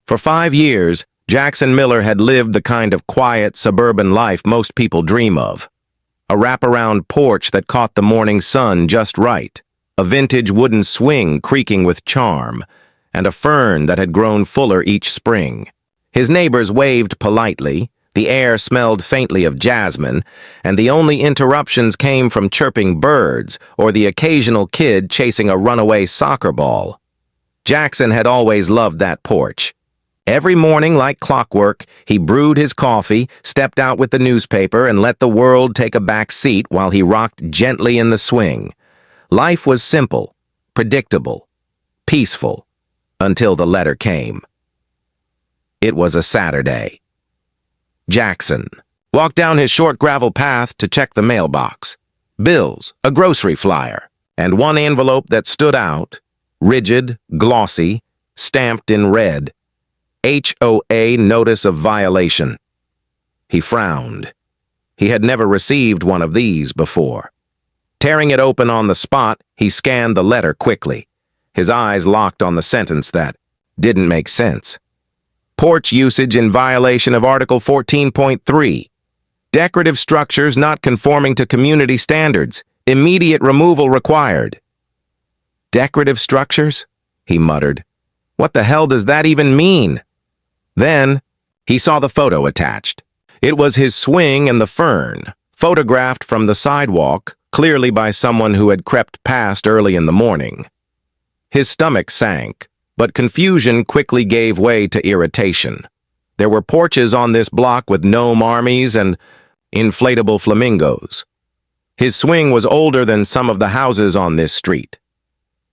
For 5 years, Jackson Miller had lived the kind of quiet, suburban life most people dream of. A wraparound porch that caught the morning sun just right, a vintage wooden swing creaking with charm, and a fern that had grown fuller each spring. His neighbors waved politely, the air smelled faintly of jasmine, and the only interruptions came from chirping birds or the occasional kid chasing a runaway soccer ball. Jackson had always loved that porch. Every morning, like clockwork, he brewed his coffee, stepped out with the newspaper, and let the world take a back seat while he rocked gently in the swing. Life was simple, predictable, peaceful, until the letter came. It was a Saturday. Jackson walked down his short gravel path to check the mailbox. Bills, a grocery flyer, and one envelope that stood out, rigid, glossy, stamped in red. HOA Notice of Violation. He frowned. He had never received one of these before. Tearing it open on the spot, he scanned the letter quickly. His eyes locked on the sentence that didn't make sense. Porch usage in violation of Article 14.3. Decorative structures not conforming to community standards. Immediate removal required. Decorative structures? He muttered. What the hell does that even mean? Then, he saw the photo attached. It was his swing and the fern, photographed from the sidewalk, clearly by someone who had crept past early in the morning. His stomach sank, but confusion quickly gave way to irritation. There were porches on this block with gnome armies and inflatable flamingos. His swing was older than some of the houses on this street.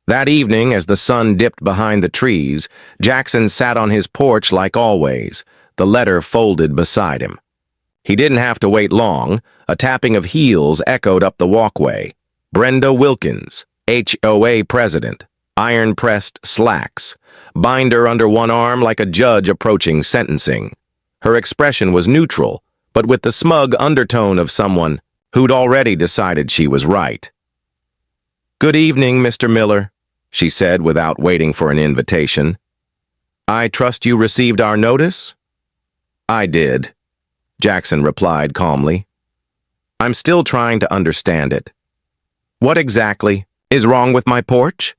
That evening, as the sun dipped behind the trees, Jackson sat on his porch like always, the letter folded beside him. He didn't have to wait long. A tapping of heels echoed up the walkway. Brenda Wilkins, HOA president, iron-pressed slacks, binder under one arm like a judge approaching sentencing. Her expression was neutral, but with the smug undertone of someone who'd already decided she was right. "Good evening, Mr. Miller," she said without waiting for an invitation. "I trust you received our notice?" "I did," Jackson replied calmly. "I'm still trying to understand it. What exactly is wrong with my porch?"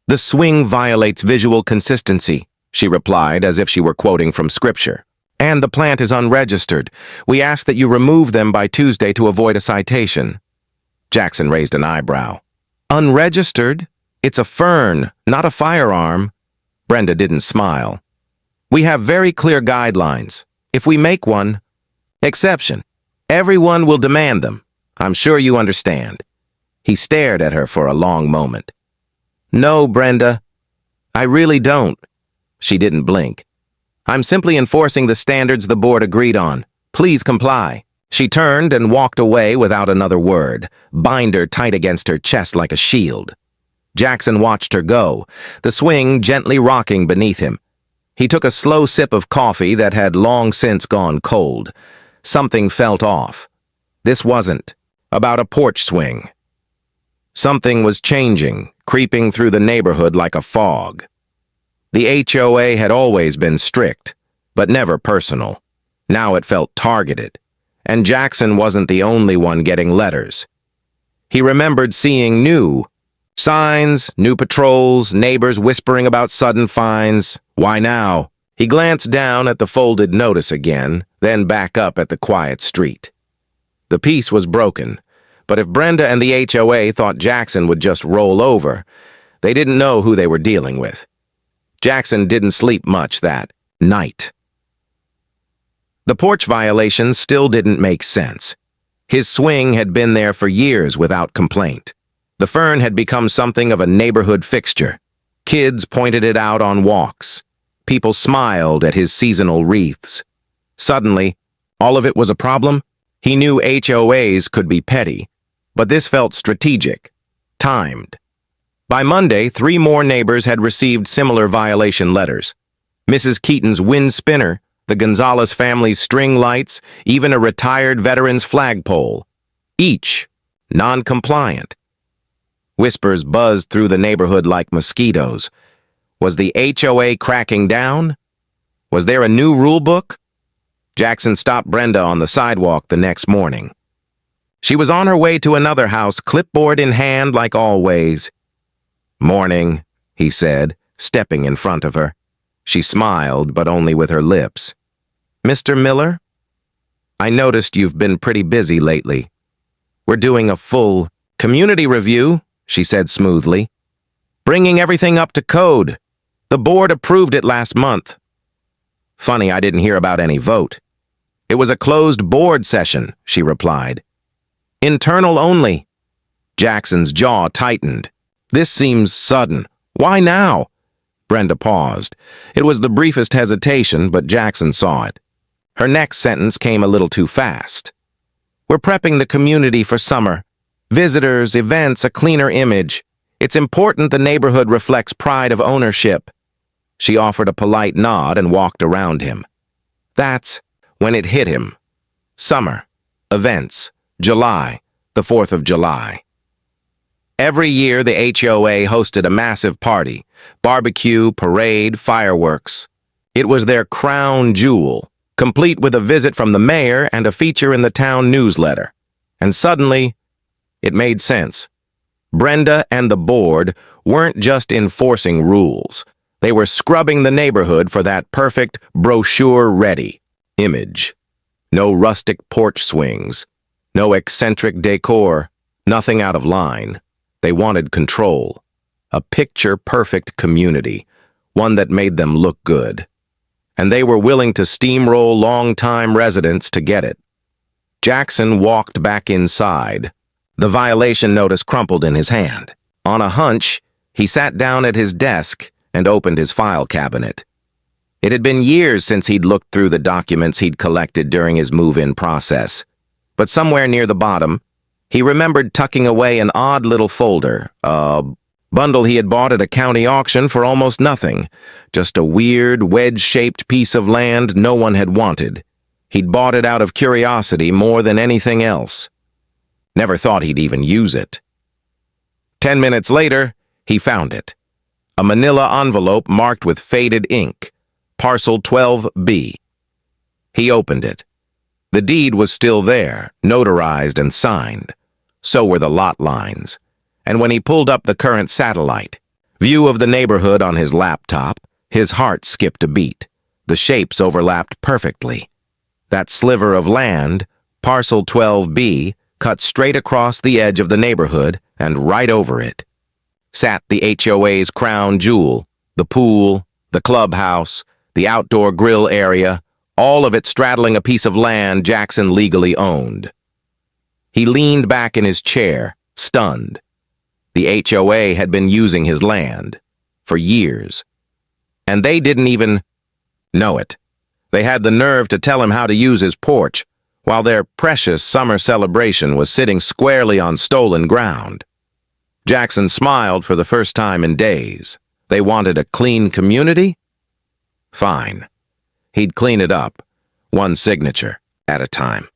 "The swing violates visual consistency," she replied as if she were quoting from scripture. "And the plant is unregistered. We ask that you remove them by Tuesday to avoid a citation." Jackson raised an eyebrow. "Unregistered? It's a fern, not a firearm." Brenda didn't smile. "We have very clear guidelines. If we make one exception, everyone will demand them. I'm sure you understand." He stared at her for a long moment. "No, Brenda, I really don't." She didn't blink. "I'm simply enforcing the standards the board agreed on. Please comply." She turned and walked away without another word, binder tight against her chest like a shield. Jackson watched her go, the swing gently rocking beneath him. He took a slow sip of coffee that had long since gone cold. Something felt off. This wasn't about a porch swing. Something was changing, creeping through the neighborhood like a fog. The HOA had always been strict, but never personal. Now it felt targeted, and Jackson wasn't the only one getting letters. He remembered seeing new signs, new patrols, neighbors whispering about sudden fines. Why now? He glanced down at the folded notice again, then back up at the quiet street. The peace was broken, but if Brenda and the HOA thought Jackson would just roll over, they didn't know who they were dealing with. Jackson didn't sleep much that night. The porch violations still didn't make sense. His swing had been there for years without complaint. The fern had become something of a neighborhood fixture. Kids pointed it out on walks. People smiled at his seasonal wreaths. Suddenly, all of it was a problem. He knew HOAs could be petty, but this felt strategic, timed. By Monday, 3 more neighbors had received similar violation letters. Mrs. Keaton's wind spinner, the Gonzalez family's string lights, even a retired veteran's flagpole. Each non-compliant. Whispers buzzed through the neighborhood like mosquitoes. Was the HOA cracking down? Was there a new rule book? Jackson stopped Brenda on the sidewalk the next morning. She was on her way to another house, clipboard in hand like always. "Morning," he said, stepping in front of her. She smiled, but only with her lips. "Mr. Miller? I noticed you've been pretty busy lately. We're doing a full community review," she said smoothly. "Bringing everything up to code. The board approved it last month." "Funny I didn't hear about any vote." "It was a closed board session," she replied. "Internal only." Jackson's jaw tightened. "This seems sudden. Why now?" Brenda paused. It was the briefest hesitation, but Jackson saw it. Her next sentence came a little too fast. "We're prepping the community for summer. Visitors, events, a cleaner image. It's important the neighborhood reflects pride of ownership." She offered a polite nod and walked around him. That's when it hit him. Summer. Events. July. The 4th of July. Every year, the HOA hosted a massive party. Barbecue, parade, fireworks. It was their crown jewel, complete with a visit from the mayor and a feature in the town newsletter. And suddenly, it made sense. Brenda and the board weren't just enforcing rules. They were scrubbing the neighborhood for that perfect, brochure-ready image. No rustic porch swings, no eccentric decor, nothing out of line. They wanted control. A picture-perfect community, one that made them look good. And they were willing to steamroll long-time residents to get it. Jackson walked back inside. The violation notice crumpled in his hand. On a hunch, he sat down at his desk and opened his file cabinet. It had been years since he'd looked through the documents he'd collected during his move-in process. But somewhere near the bottom, he remembered tucking away an odd little folder, a bundle he had bought at a county auction for almost nothing, just a weird, wedge-shaped piece of land no one had wanted. He'd bought it out of curiosity more than anything else. Never thought he'd even use it. 10 minutes later, he found it. A manila envelope marked with faded ink, Parcel 12B. He opened it. The deed was still there, notarized and signed. So were the lot lines. And when he pulled up the current satellite view of the neighborhood on his laptop, his heart skipped a beat. The shapes overlapped perfectly. That sliver of land, Parcel 12B, cut straight across the edge of the neighborhood and right over it sat the HOA's crown jewel, the pool, the clubhouse, the outdoor grill area, all of it straddling a piece of land Jackson legally owned. He leaned back in his chair, stunned. The HOA had been using his land for years, and they didn't even know it. They had the nerve to tell him how to use his porch, while their precious summer celebration was sitting squarely on stolen ground. Jackson smiled for the first time in days. They wanted a clean community? Fine. He'd clean it up, one signature at a time.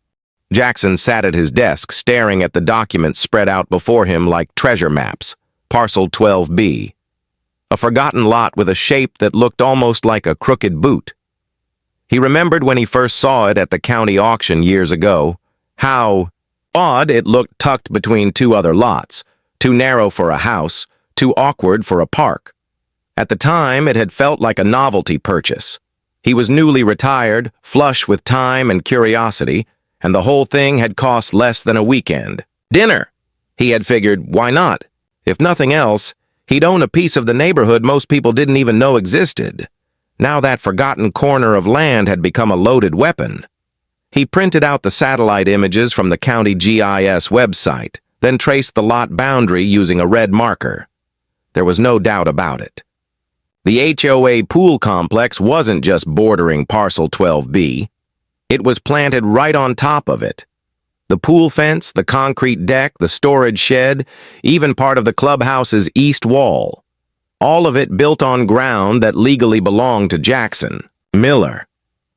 Jackson sat at his desk, staring at the documents spread out before him like treasure maps. Parcel 12B. A forgotten lot with a shape that looked almost like a crooked boot. He remembered when he first saw it at the county auction years ago, how odd it looked tucked between two other lots, too narrow for a house, too awkward for a park. At the time, it had felt like a novelty purchase. He was newly retired, flush with time and curiosity, and the whole thing had cost less than a weekend. Dinner! He had figured, why not? If nothing else, he'd own a piece of the neighborhood most people didn't even know existed. Now that forgotten corner of land had become a loaded weapon. He printed out the satellite images from the county GIS website, then traced the lot boundary using a red marker. There was no doubt about it. The HOA pool complex wasn't just bordering Parcel 12B. It was planted right on top of it. The pool fence, the concrete deck, the storage shed, even part of the clubhouse's east wall. All of it built on ground that legally belonged to Jackson Miller.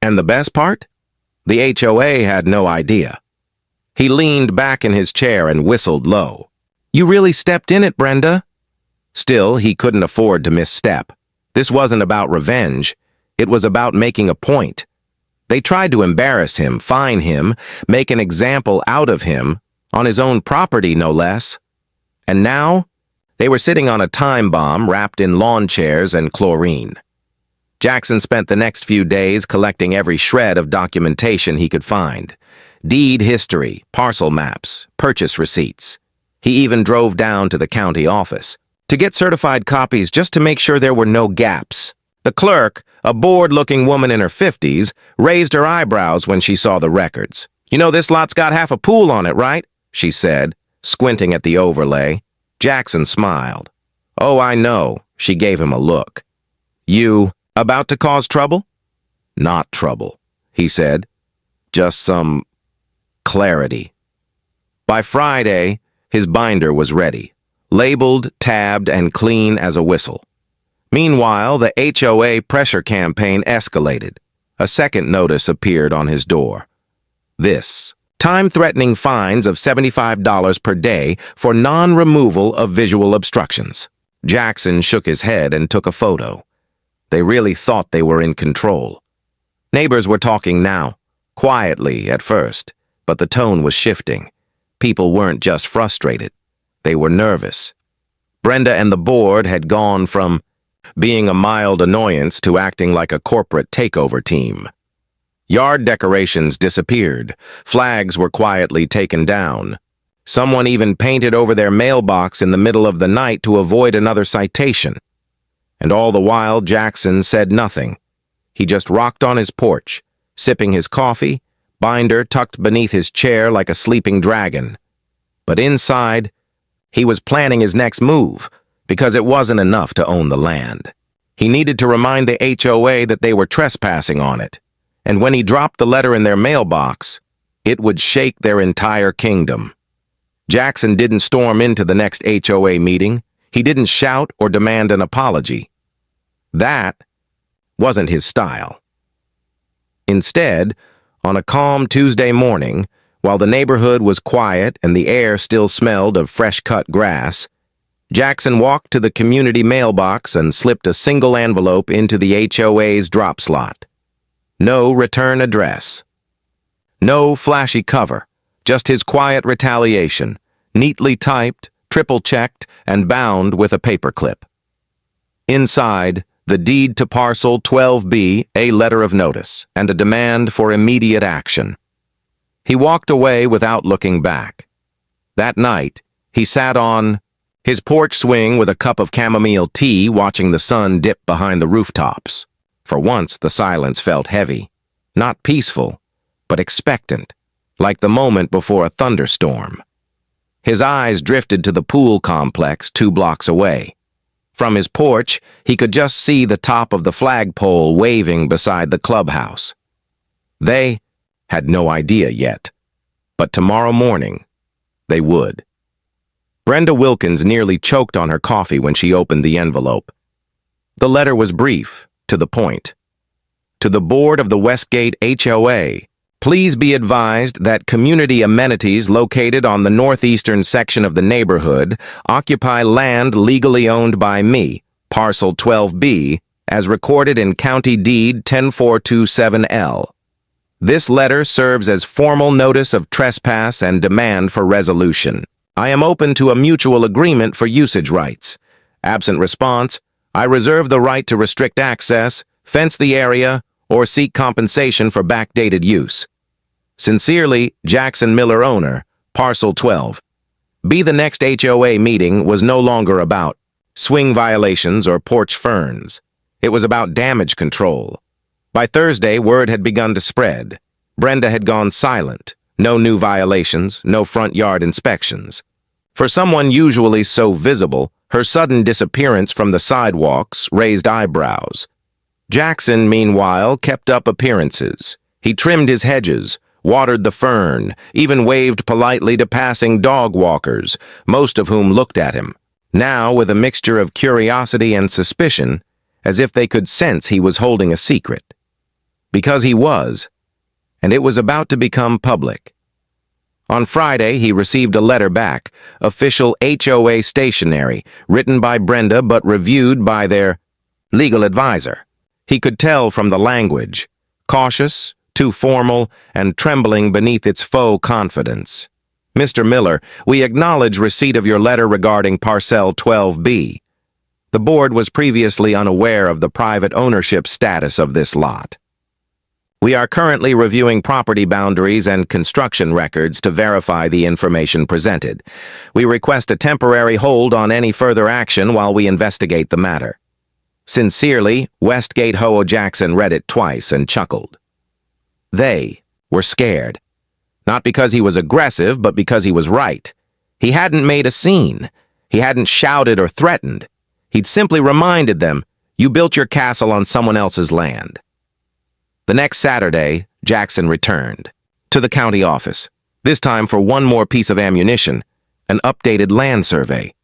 And the best part? The HOA had no idea. He leaned back in his chair and whistled low. "You really stepped in it, Brenda." Still, he couldn't afford to misstep. This wasn't about revenge. It was about making a point. They tried to embarrass him, fine him, make an example out of him, on his own property, no less. And now, they were sitting on a time bomb wrapped in lawn chairs and chlorine. Jackson spent the next few days collecting every shred of documentation he could find. Deed history, parcel maps, purchase receipts. He even drove down to the county office to get certified copies just to make sure there were no gaps. The clerk, a bored-looking woman in her 50s, raised her eyebrows when she saw the records. "You know this lot's got half a pool on it, right?" she said, squinting at the overlay. Jackson smiled. "Oh, I know." She gave him a look. "You about to cause trouble?" "Not trouble," he said. "Just some clarity." By Friday, his binder was ready, labeled, tabbed, and clean as a whistle. Meanwhile, the HOA pressure campaign escalated. A second notice appeared on his door. This: time-threatening fines of $75 per day for non-removal of visual obstructions. Jackson shook his head and took a photo. They really thought they were in control. Neighbors were talking now, quietly at first, but the tone was shifting. People weren't just frustrated. They were nervous. Brenda and the board had gone from being a mild annoyance to acting like a corporate takeover team. Yard decorations disappeared. Flags were quietly taken down. Someone even painted over their mailbox in the middle of the night to avoid another citation. And all the while, Jackson said nothing. He just rocked on his porch, sipping his coffee, binder tucked beneath his chair like a sleeping dragon. But inside, he was planning his next move, because it wasn't enough to own the land. He needed to remind the HOA that they were trespassing on it, and when he dropped the letter in their mailbox, it would shake their entire kingdom. Jackson didn't storm into the next HOA meeting. He didn't shout or demand an apology. That wasn't his style. Instead, on a calm Tuesday morning, while the neighborhood was quiet and the air still smelled of fresh-cut grass, Jackson walked to the community mailbox and slipped a single envelope into the HOA's drop slot. No return address. No flashy cover, just his quiet retaliation, neatly typed, triple-checked, and bound with a paperclip. Inside, the deed to parcel 12B, a letter of notice, and a demand for immediate action. He walked away without looking back. That night, he sat on his porch swing with a cup of chamomile tea, watching the sun dip behind the rooftops. For once, the silence felt heavy. Not peaceful, but expectant, like the moment before a thunderstorm. His eyes drifted to the pool complex 2 blocks away. From his porch, he could just see the top of the flagpole waving beside the clubhouse. They had no idea yet, but tomorrow morning, they would. Brenda Wilkins nearly choked on her coffee when she opened the envelope. The letter was brief, to the point. To the board of the Westgate HOA, please be advised that community amenities located on the northeastern section of the neighborhood occupy land legally owned by me, parcel 12B, as recorded in County Deed 10427L. This letter serves as formal notice of trespass and demand for resolution. I am open to a mutual agreement for usage rights. Absent response, I reserve the right to restrict access, fence the area, or seek compensation for backdated use. Sincerely, Jackson Miller, owner, Parcel 12. The next HOA meeting was no longer about swing violations or porch ferns. It was about damage control. By Thursday, word had begun to spread. Brenda had gone silent. No new violations, no front yard inspections. For someone usually so visible, her sudden disappearance from the sidewalks raised eyebrows. Jackson, meanwhile, kept up appearances. He trimmed his hedges, watered the fern, even waved politely to passing dog walkers, most of whom looked at him, now with a mixture of curiosity and suspicion, as if they could sense he was holding a secret. Because he was, and it was about to become public. On Friday, he received a letter back, official HOA stationery, written by Brenda but reviewed by their legal advisor. He could tell from the language, cautious, too formal, and trembling beneath its faux confidence. Mr. Miller, we acknowledge receipt of your letter regarding Parcel 12B. The board was previously unaware of the private ownership status of this lot. We are currently reviewing property boundaries and construction records to verify the information presented. We request a temporary hold on any further action while we investigate the matter. Sincerely, Westgate HOA. Jackson read it twice and chuckled. They were scared. Not because he was aggressive, but because he was right. He hadn't made a scene. He hadn't shouted or threatened. He'd simply reminded them, you built your castle on someone else's land. The next Saturday, Jackson returned to the county office, this time for one more piece of ammunition, an updated land survey.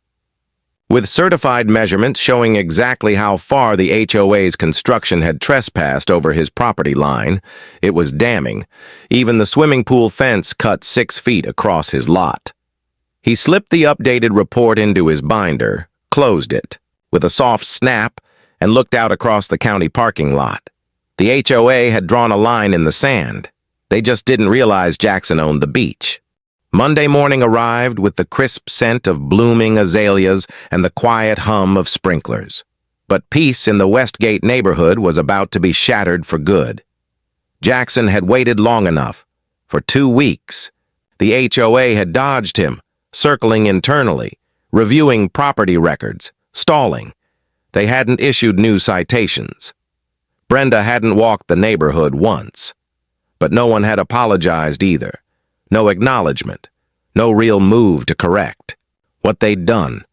With certified measurements showing exactly how far the HOA's construction had trespassed over his property line, it was damning. Even the swimming pool fence cut 6 feet across his lot. He slipped the updated report into his binder, closed it with a soft snap, and looked out across the county parking lot. The HOA had drawn a line in the sand. They just didn't realize Jackson owned the beach. Monday morning arrived with the crisp scent of blooming azaleas and the quiet hum of sprinklers. But peace in the Westgate neighborhood was about to be shattered for good. Jackson had waited long enough. For 2 weeks. The HOA had dodged him, circling internally, reviewing property records, stalling. They hadn't issued new citations. Brenda hadn't walked the neighborhood once. But no one had apologized either. No acknowledgement. No real move to correct what they'd done.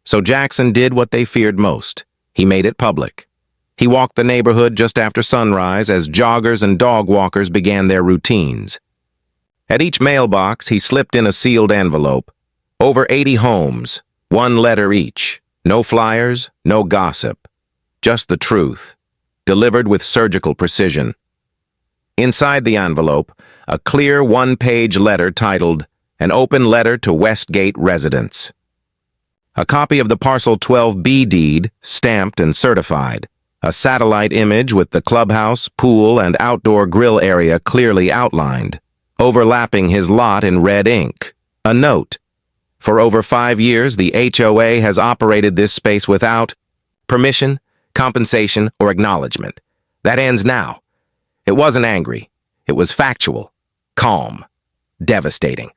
So Jackson did what they feared most. He made it public. He walked the neighborhood just after sunrise as joggers and dog walkers began their routines. At each mailbox, he slipped in a sealed envelope. Over 80 homes, 1 letter each. No flyers, no gossip. Just the truth, delivered with surgical precision. Inside the envelope, a clear 1-page letter titled, An Open Letter to Westgate Residents. A copy of the Parcel 12B deed, stamped and certified. A satellite image with the clubhouse, pool, and outdoor grill area clearly outlined, overlapping his lot in red ink. A note. For over 5 years, the HOA has operated this space without permission, compensation, or acknowledgement. That ends now. It wasn't angry. It was factual, calm, devastating.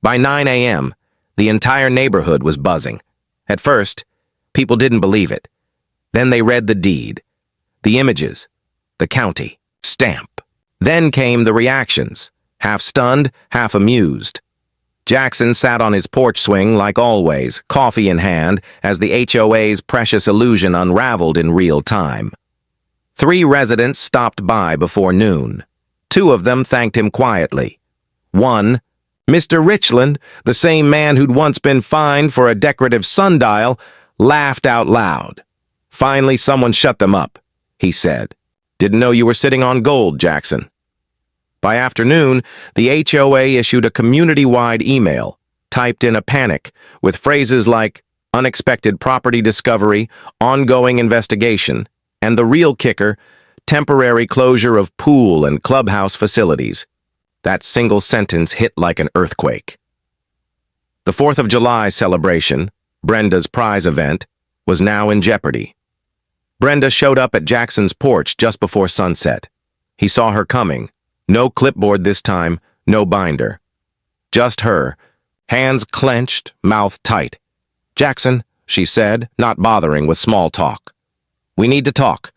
By 9 a.m., the entire neighborhood was buzzing. At first, people didn't believe it. Then they read the deed, the images, the county stamp. Then came the reactions, half stunned, half amused. Jackson sat on his porch swing like always, coffee in hand, as the HOA's precious illusion unraveled in real time. 3 residents stopped by before noon. 2 of them thanked him quietly. One, Mr. Richland, the same man who'd once been fined for a decorative sundial, laughed out loud. Finally, someone shut them up, he said. Didn't know you were sitting on gold, Jackson. By afternoon, the HOA issued a community-wide email, typed in a panic, with phrases like unexpected property discovery, ongoing investigation, and the real kicker, temporary closure of pool and clubhouse facilities. That single sentence hit like an earthquake. The 4th of July celebration, Brenda's prize event, was now in jeopardy. Brenda showed up at Jackson's porch just before sunset. He saw her coming. No clipboard this time, no binder. Just her, hands clenched, mouth tight. Jackson, she said, not bothering with small talk. We need to talk.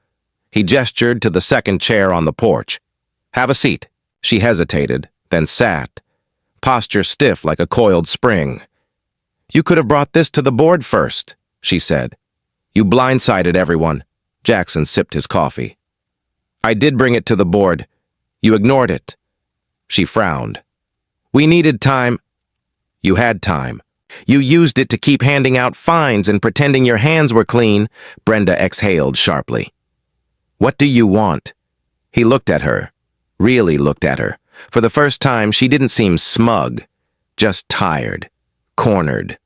He gestured to the second chair on the porch. Have a seat. She hesitated, then sat, posture stiff like a coiled spring. You could have brought this to the board first, she said. You blindsided everyone. Jackson sipped his coffee. I did bring it to the board. You ignored it. She frowned. We needed time. You had time. You used it to keep handing out fines and pretending your hands were clean. Brenda exhaled sharply. What do you want? He looked at her, really looked at her. For the first time, she didn't seem smug, just tired, cornered.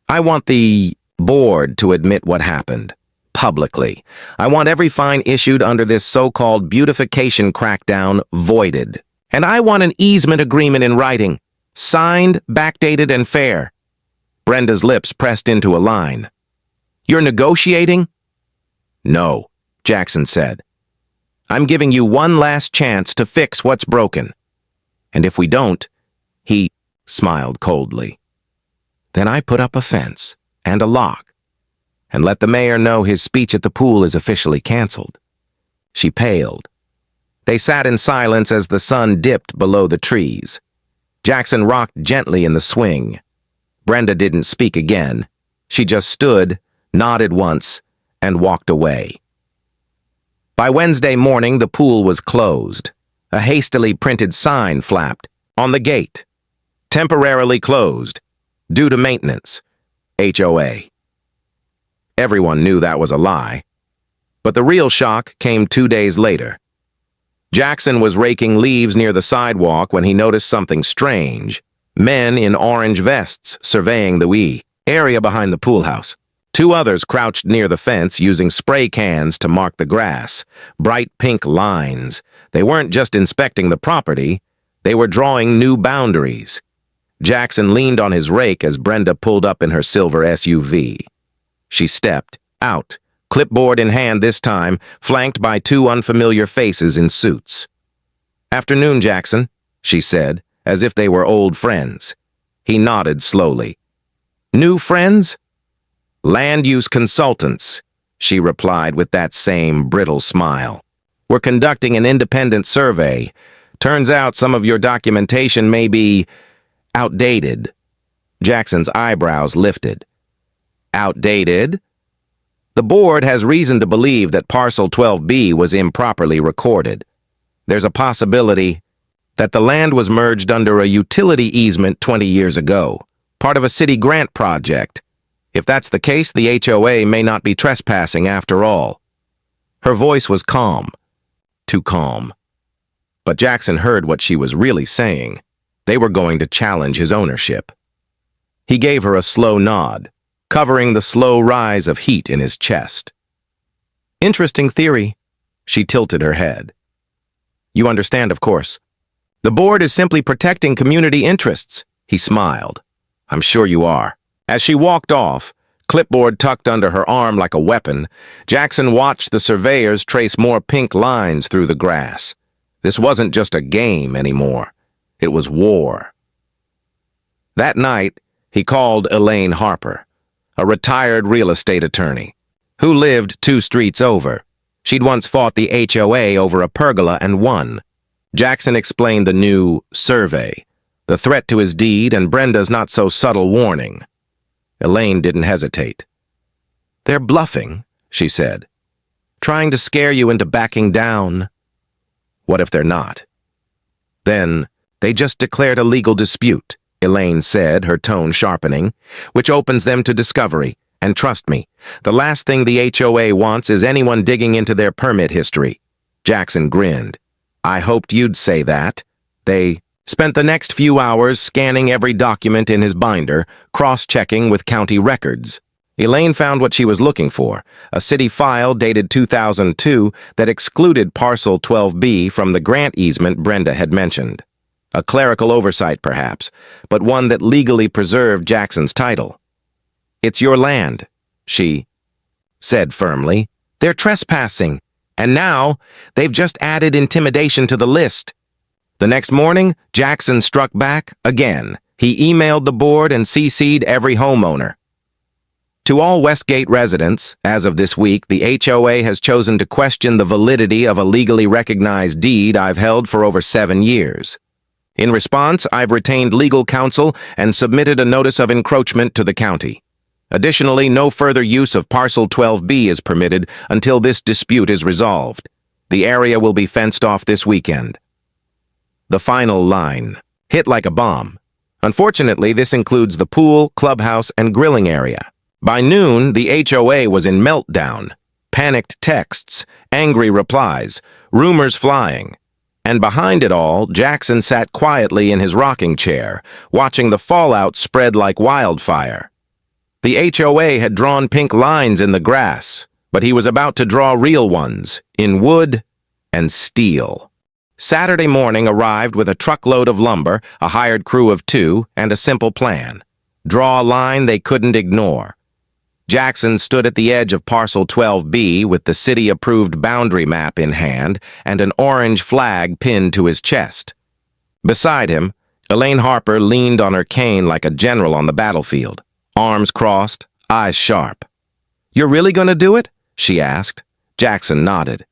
I want the board to admit what happened. publicly. I want every fine issued under this so-called beautification crackdown voided. And I want an easement agreement in writing, signed, backdated, and fair. Brenda's lips pressed into a line. You're negotiating? No, Jackson said. I'm giving you one last chance to fix what's broken. And if we don't, he smiled coldly. Then I put up a fence and a lock and let the mayor know his speech at the pool is officially canceled. She paled. They sat in silence as the sun dipped below the trees. Jackson rocked gently in the swing. Brenda didn't speak again. She just stood, nodded once, and walked away. By Wednesday morning, the pool was closed. A hastily printed sign flapped on the gate. Temporarily closed, due to maintenance, HOA. Everyone knew that was a lie. But the real shock came 2 days later. Jackson was raking leaves near the sidewalk when he noticed something strange. Men in orange vests surveying the area behind the pool house. 2 others crouched near the fence using spray cans to mark the grass, bright pink lines. They weren't just inspecting the property, they were drawing new boundaries. Jackson leaned on his rake as Brenda pulled up in her silver SUV. She stepped out, clipboard in hand this time, flanked by 2 unfamiliar faces in suits. Afternoon, Jackson, she said, as if they were old friends. He nodded slowly. New friends? Land use consultants, she replied with that same brittle smile. We're conducting an independent survey. Turns out some of your documentation may be outdated. Jackson's eyebrows lifted. Outdated? The board has reason to believe that Parcel 12B was improperly recorded. There's a possibility that the land was merged under a utility easement 20 years ago, part of a city grant project. If that's the case, the HOA may not be trespassing after all. Her voice was calm. Too calm. But Jackson heard what she was really saying. They were going to challenge his ownership. He gave her a slow nod, covering the slow rise of heat in his chest. Interesting theory. She tilted her head. You understand, of course. The board is simply protecting community interests, he smiled. I'm sure you are. As she walked off, clipboard tucked under her arm like a weapon, Jackson watched the surveyors trace more pink lines through the grass. This wasn't just a game anymore. It was war. That night, he called Elaine Harper, a retired real estate attorney, who lived 2 streets over. She'd once fought the HOA over a pergola and won. Jackson explained the new survey, the threat to his deed, and Brenda's not-so-subtle warning. Elaine didn't hesitate. They're bluffing, she said, trying to scare you into backing down. What if they're not? Then, they just declared a legal dispute, Elaine said, her tone sharpening, which opens them to discovery. And trust me, the last thing the HOA wants is anyone digging into their permit history. Jackson grinned. I hoped you'd say that. They spent the next few hours scanning every document in his binder, cross-checking with county records. Elaine found what she was looking for, a city file dated 2002 that excluded Parcel 12B from the grant easement Brenda had mentioned. A clerical oversight, perhaps, but one that legally preserved Jackson's title. It's your land, she said firmly. They're trespassing, and now they've just added intimidation to the list. The next morning, Jackson struck back again. He emailed the board and CC'd every homeowner. To all Westgate residents, as of this week, the HOA has chosen to question the validity of a legally recognized deed I've held for over 7 years. In response, I've retained legal counsel and submitted a notice of encroachment to the county. Additionally, no further use of Parcel 12B is permitted until this dispute is resolved. The area will be fenced off this weekend. The final line, hit like a bomb. Unfortunately, this includes the pool, clubhouse, and grilling area. By noon, the HOA was in meltdown. Panicked texts, angry replies, rumors flying. And behind it all, Jackson sat quietly in his rocking chair, watching the fallout spread like wildfire. The HOA had drawn pink lines in the grass, But he was about to draw real ones, in wood and steel. Saturday morning arrived with a truckload of lumber, a hired crew of 2, and a simple plan. Draw a line they couldn't ignore. Jackson stood at the edge of Parcel 12B with the city-approved boundary map in hand and an orange flag pinned to his chest. Beside him, Elaine Harper leaned on her cane like a general on the battlefield, arms crossed, eyes sharp. "You're really going to do it?" she asked. Jackson nodded.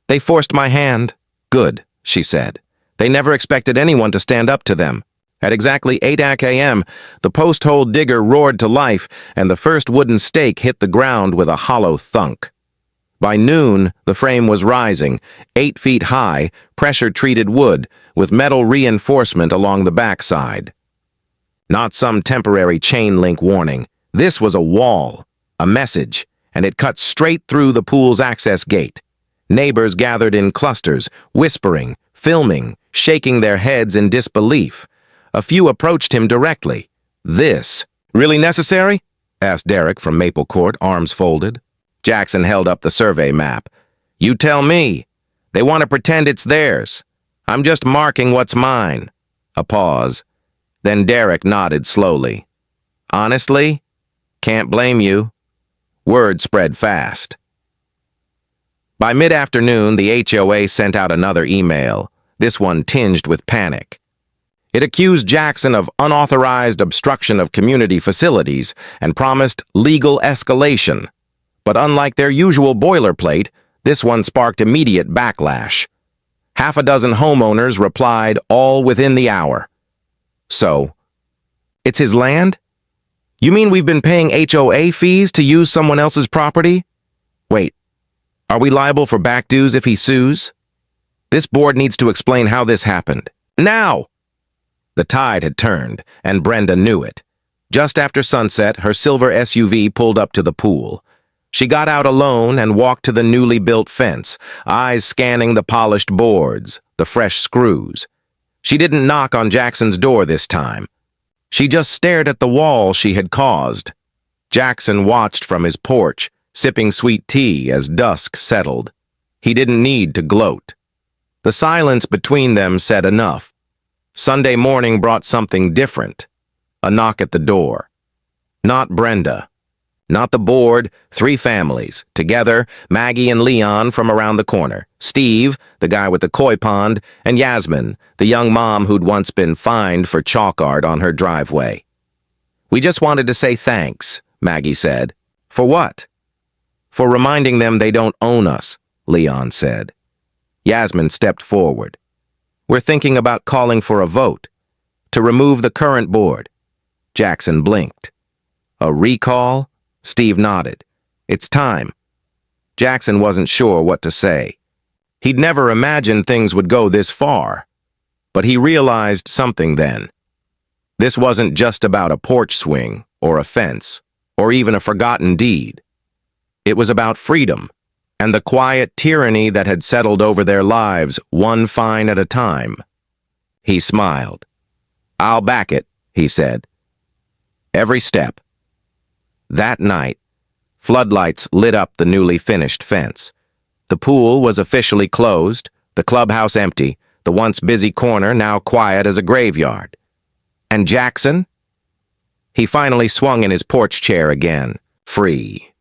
"They forced my hand." "Good," she said. "They never expected anyone to stand up to them." At exactly 8 a.m., the post-hole digger roared to life, and the first wooden stake hit the ground with a hollow thunk. By noon, the frame was rising, 8 feet high, pressure-treated wood, with metal reinforcement along the backside. Not some temporary chain-link warning. This was a wall, a message, and it cut straight through the pool's access gate. Neighbors gathered in clusters, whispering, filming, shaking their heads in disbelief. A few approached him directly. "This really necessary?" asked Derek from Maple Court, arms folded. Jackson held up the survey map. "You tell me. They want to pretend it's theirs. I'm just marking what's mine." A pause. Then Derek nodded slowly. "Honestly, can't blame you." Word spread fast. By mid-afternoon, the HOA sent out another email, this one tinged with panic. It accused Jackson of unauthorized obstruction of community facilities and promised legal escalation. But unlike their usual boilerplate, this one sparked immediate backlash. Half a dozen homeowners replied, all within the hour. "So, it's his land? You mean we've been paying HOA fees to use someone else's property? Wait, are we liable for back dues if he sues? This board needs to explain how this happened. Now!" The tide had turned, and Brenda knew it. Just after sunset, her silver SUV pulled up to the pool. She got out alone and walked to the newly built fence, eyes scanning the polished boards, the fresh screws. She didn't knock on Jackson's door this time. She just stared at the wall she had caused. Jackson watched from his porch, sipping sweet tea as dusk settled. He didn't need to gloat. The silence between them said enough. Sunday morning brought something different. A knock at the door. Not Brenda. Not the board, 3 families. Together, Maggie and Leon from around the corner. Steve, the guy with the koi pond, and Yasmin, the young mom who'd once been fined for chalk art on her driveway. "We just wanted to say thanks," Maggie said. "For what?" "For reminding them they don't own us," Leon said. Yasmin stepped forward. "We're thinking about calling for a vote to remove the current board." Jackson blinked. "A recall?" Steve nodded. "It's time." Jackson wasn't sure what to say. He'd never imagined things would go this far. But he realized something then. This wasn't just about a porch swing, or a fence, or even a forgotten deed. It was about freedom, and the quiet tyranny that had settled over their lives, one fine at a time. He smiled. "I'll back it," he said. "Every step." That night, floodlights lit up the newly finished fence. The pool was officially closed, the clubhouse empty, the once busy corner now quiet as a graveyard. And Jackson? He finally swung in his porch chair again, free.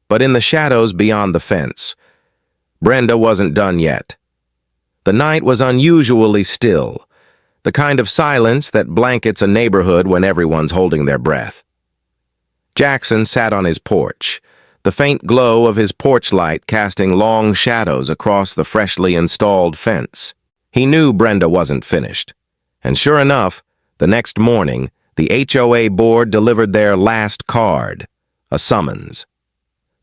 But in the shadows beyond the fence, Brenda wasn't done yet. The night was unusually still, the kind of silence that blankets a neighborhood when everyone's holding their breath. Jackson sat on his porch, the faint glow of his porch light casting long shadows across the freshly installed fence. He knew Brenda wasn't finished. And sure enough, the next morning, the HOA board delivered their last card, a summons.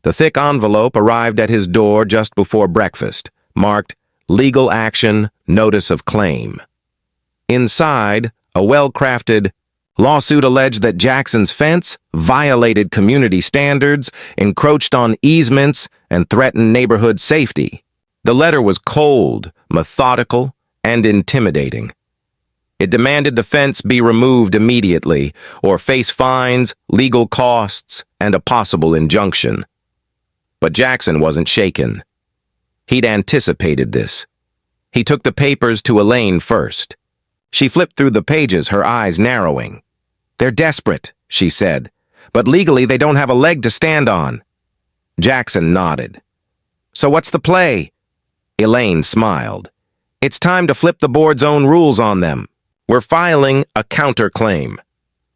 The thick envelope arrived at his door just before breakfast, marked Legal Action, Notice of Claim. Inside, a well-crafted lawsuit alleged that Jackson's fence violated community standards, encroached on easements, and threatened neighborhood safety. The letter was cold, methodical, and intimidating. It demanded the fence be removed immediately, or face fines, legal costs, and a possible injunction. But Jackson wasn't shaken. He'd anticipated this. He took the papers to Elaine first. She flipped through the pages, her eyes narrowing. "They're desperate," she said, "but legally they don't have a leg to stand on." Jackson nodded. "So what's the play?" Elaine smiled. "It's time to flip the board's own rules on them. We're filing a counterclaim."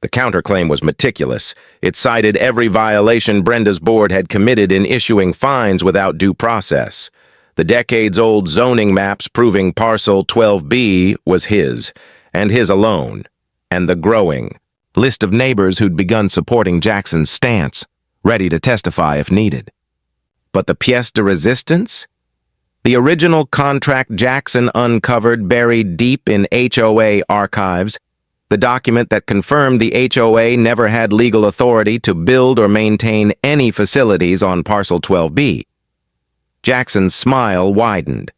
The counterclaim was meticulous. It cited every violation Brenda's board had committed in issuing fines without due process. The decades-old zoning maps proving Parcel 12B was his, and his alone, and the growing list of neighbors who'd begun supporting Jackson's stance, ready to testify if needed. But the pièce de résistance? The original contract Jackson uncovered buried deep in HOA archives, the document that confirmed the HOA never had legal authority to build or maintain any facilities on Parcel 12B. Jackson's smile widened.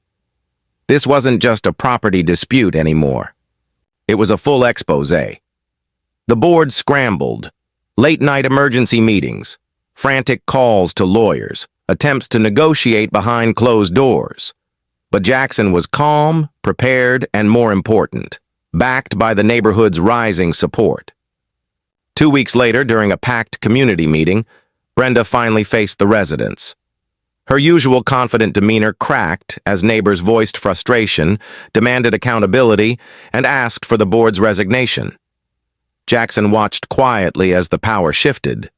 This wasn't just a property dispute anymore. It was a full exposé. The board scrambled. Late-night emergency meetings, frantic calls to lawyers, attempts to negotiate behind closed doors. But Jackson was calm, prepared, and more important, backed by the neighborhood's rising support. 2 weeks later, during a packed community meeting, Brenda finally faced the residents. Her usual confident demeanor cracked as neighbors voiced frustration, demanded accountability, and asked for the board's resignation. Jackson watched quietly as the power shifted.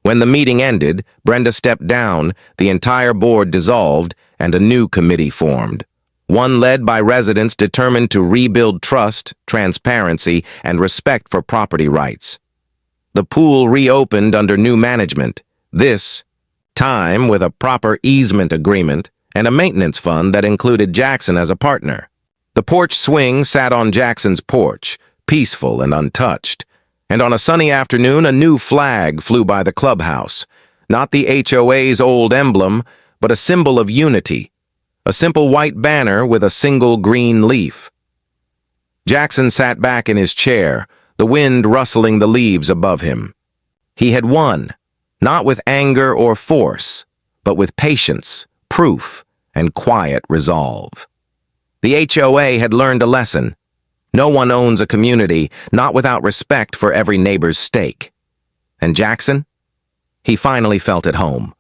When the meeting ended, Brenda stepped down, the entire board dissolved, and a new committee formed, one led by residents determined to rebuild trust, transparency, and respect for property rights. The pool reopened under new management, this time with a proper easement agreement and a maintenance fund that included Jackson as a partner. The porch swing sat on Jackson's porch, peaceful and untouched. And on a sunny afternoon, a new flag flew by the clubhouse. Not the HOA's old emblem, but a symbol of unity. A simple white banner with a single green leaf. Jackson sat back in his chair, the wind rustling the leaves above him. He had won, not with anger or force, but with patience, proof, and quiet resolve. The HOA had learned a lesson. No one owns a community, not without respect for every neighbor's stake. And Jackson? He finally felt at home.